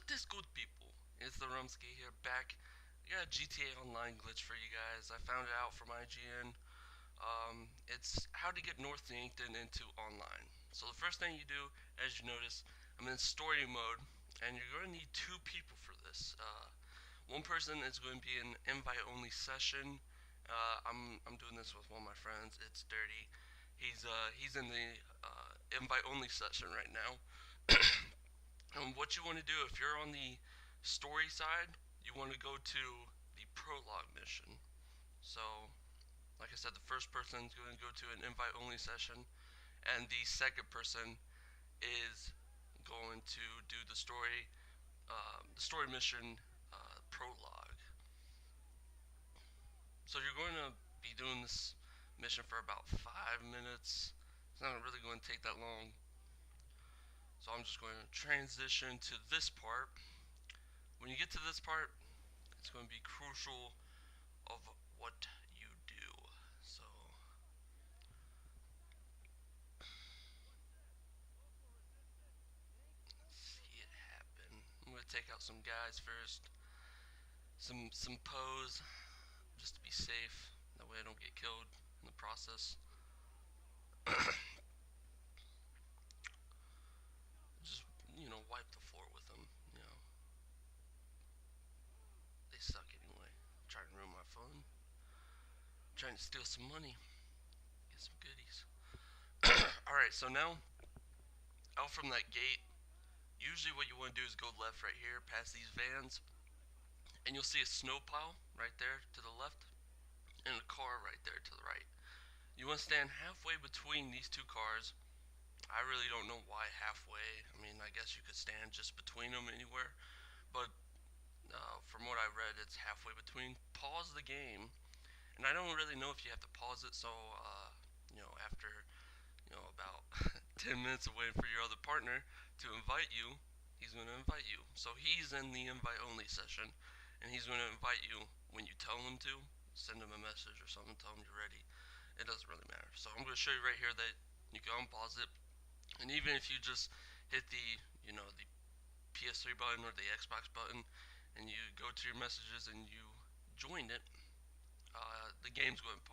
What is good, people? It's the Rumsky here, back. I got a GTA Online glitch for you guys. I found it out from IGN. It's how to get North Yankton into online. So the first thing you do, as you notice, I'm in story mode, and you're going to need two people for this. One person is going to be an invite-only session. I'm doing this with one of my friends. It's Dirty. He's in the invite-only session right now. And what you want to do if you're on the story side, you want to go to the prologue mission. So, like I said, the first person is going to go to an invite only session, and the second person is going to do the story mission prologue. So you're going to be doing this mission for about 5 minutes. It's not really going to take that long. So I'm just going to transition to this part. When you get to this part, it's going to be crucial of what you do. So, let's see it happen. I'm going to take out some guys first. Some pose, just to be safe. That way I don't get killed in the process. Just, wipe the floor with them. They suck anyway. Trying to ruin my phone. Trying to steal some money. Get some goodies. Alright, so now, out from that gate, usually what you want to do is go left right here, past these vans, and you'll see a snow pile right there to the left, and a car right there to the right. You want to stand halfway between these two cars. I really don't know why halfway. I mean, I guess you could stand just between them anywhere, but from what I read, it's halfway between. Pause the game, and I don't really know if you have to pause it. So, after about 10 minutes of waiting for your other partner to invite you, he's going to invite you. So he's in the invite only session, and he's going to invite you when you tell him to. Send him a message or something, tell him you're ready. It doesn't really matter. So I'm going to show you right here that you can unpause it, and even if you just hit the PS3 button or the Xbox button, and you go to your messages and you join it, the game's going to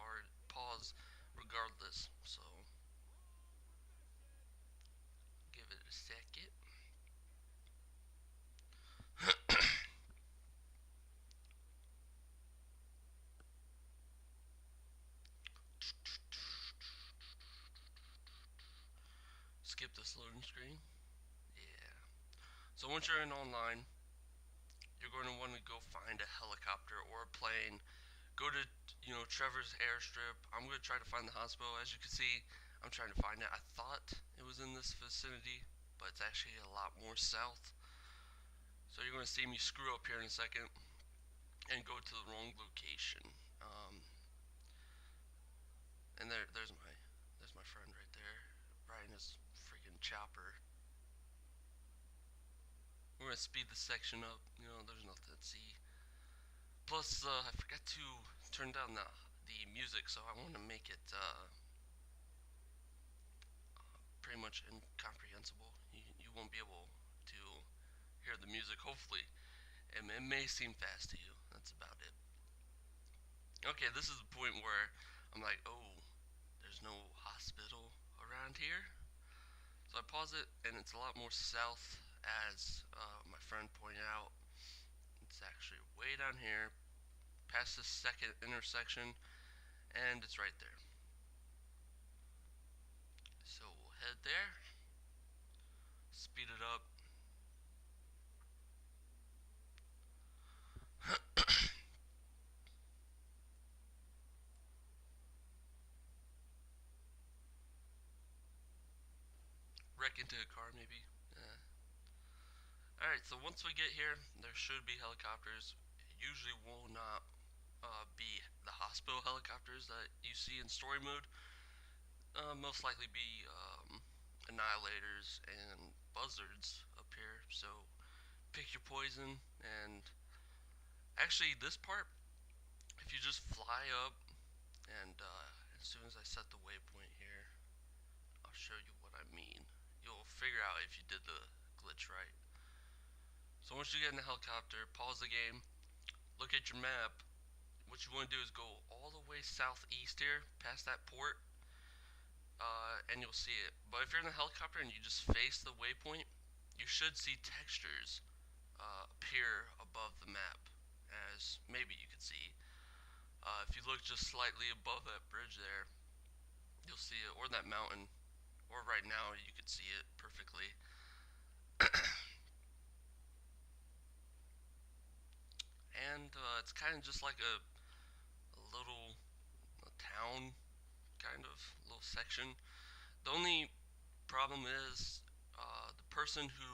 pause regardless. So give it a second. Skip this loading screen. Yeah. So once you're in online, you're going to want to go find a helicopter or a plane. Go to Trevor's airstrip. I'm going to try to find the hospital. As you can see, I'm trying to find it. I thought it was in this vicinity, but it's actually a lot more south. So you're going to see me screw up here in a second and go to the wrong location. And there's my friend right there, riding his freaking chopper. We're gonna speed the section up. There's nothing to see. Plus, I forgot to turn down the music, so I want to make it pretty much incomprehensible. You won't be able to hear the music. Hopefully, it may seem fast to you. That's about it. Okay, this is the point where I'm like, oh, there's no hospital around here. So I pause it, and it's a lot more south, as my friend pointed out. It's actually way down here, past this second intersection, and it's right there. So we'll head there, speed it up. Wreck into a car, maybe. Alright, so once we get here, there should be helicopters. It usually will not be the hospital helicopters that you see in story mode. Most likely be annihilators and buzzards up here. So pick your poison. And actually, this part, if you just fly up, and as soon as I set the waypoint here, I'll show you what I mean. You'll figure out if you did the glitch right. So So once you get in the helicopter, pause the game, look at your map. What you want to do is go all the way southeast here, past that port, and you'll see it. But if you're in the helicopter and you just face the waypoint, you should see textures appear above the map, as maybe you could see. If you look just slightly above that bridge there, you'll see it, or that mountain, or right now you could see it perfectly. And it's kind of just like a little town, kind of little section. The only problem is the person who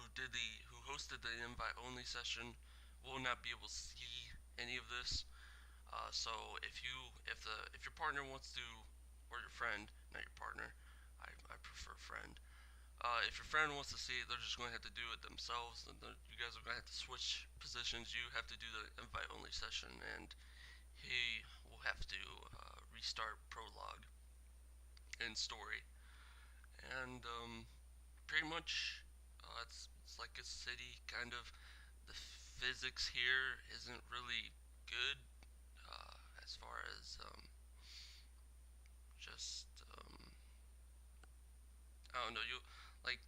hosted the invite only session will not be able to see any of this. So if your partner wants to, or your friend, not your partner, I prefer friend. If your friend wants to see it, they're just going to have to do it themselves, and you guys are going to have to switch positions. You have to do the invite only session, and he will have to restart prologue and story. And pretty much, it's like a city kind of. The physics here isn't really good as far as just I don't know. Like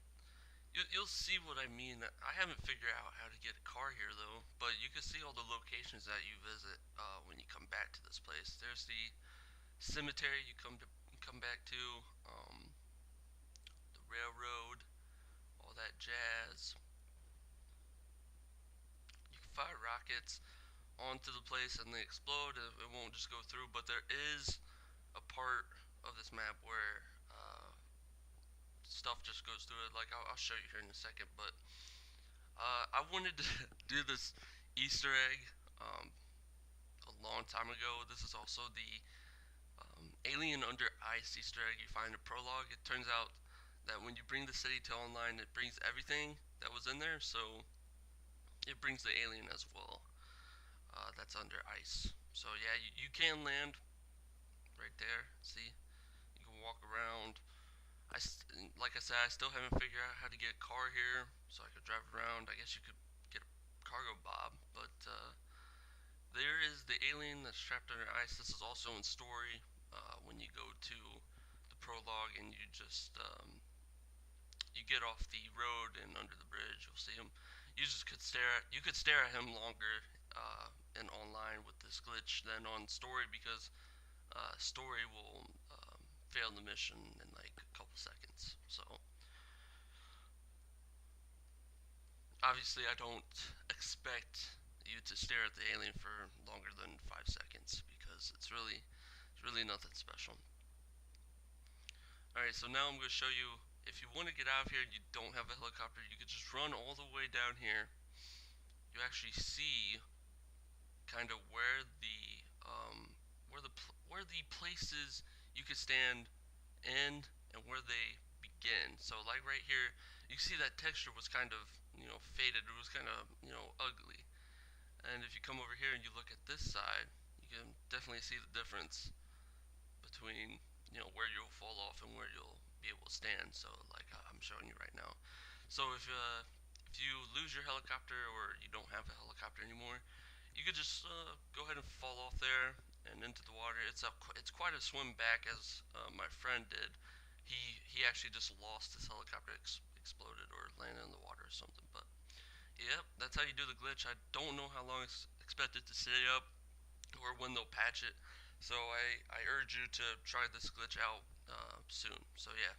you'll see what I mean. I haven't figured out how to get a car here though, but you can see all the locations that you visit when you come back to this place. There's the cemetery come back to, the railroad, all that jazz. You can fire rockets onto the place and they explode. It won't just go through, but there is a part of this map where stuff just goes through it. Like I'll show you here in a second, but I wanted to do this Easter egg um, a long time ago. This is also the Alien Under Ice Easter egg you find in Prologue. It turns out that when you bring the city to online, it brings everything that was in there, so it brings the alien as well. That's under ice. So yeah, you can land right there. See, you can walk around. Like I said, I still haven't figured out how to get a car here, so I could drive around. I guess you could get a cargo bob, but there is the alien that's trapped under ice. This is also in story. When you go to the prologue and you get off the road and under the bridge, you'll see him. You could stare at him longer in online with this glitch than on story, because story will fail the mission in like a couple seconds. So obviously I don't expect you to stare at the alien for longer than 5 seconds, because it's really nothing special. Alright, so now I'm going to show you, if you want to get out of here and you don't have a helicopter, you could just run all the way down here. You actually see kind of where the places you could stand end and where they begin. So like right here, you see that texture was kind of faded. It was kind of ugly. And if you come over here and you look at this side, you can definitely see the difference between where you'll fall off and where you'll be able to stand. So like I'm showing you right now. So if you lose your helicopter or you don't have a helicopter anymore, you could just go ahead and fall off there and into the water. It's quite a swim back, as my friend did. He actually just lost his helicopter, exploded or landed in the water or something. But yep, that's how you do the glitch. I don't know how long it's expected to stay up or when they'll patch it. So I urge you to try this glitch out soon. So yeah,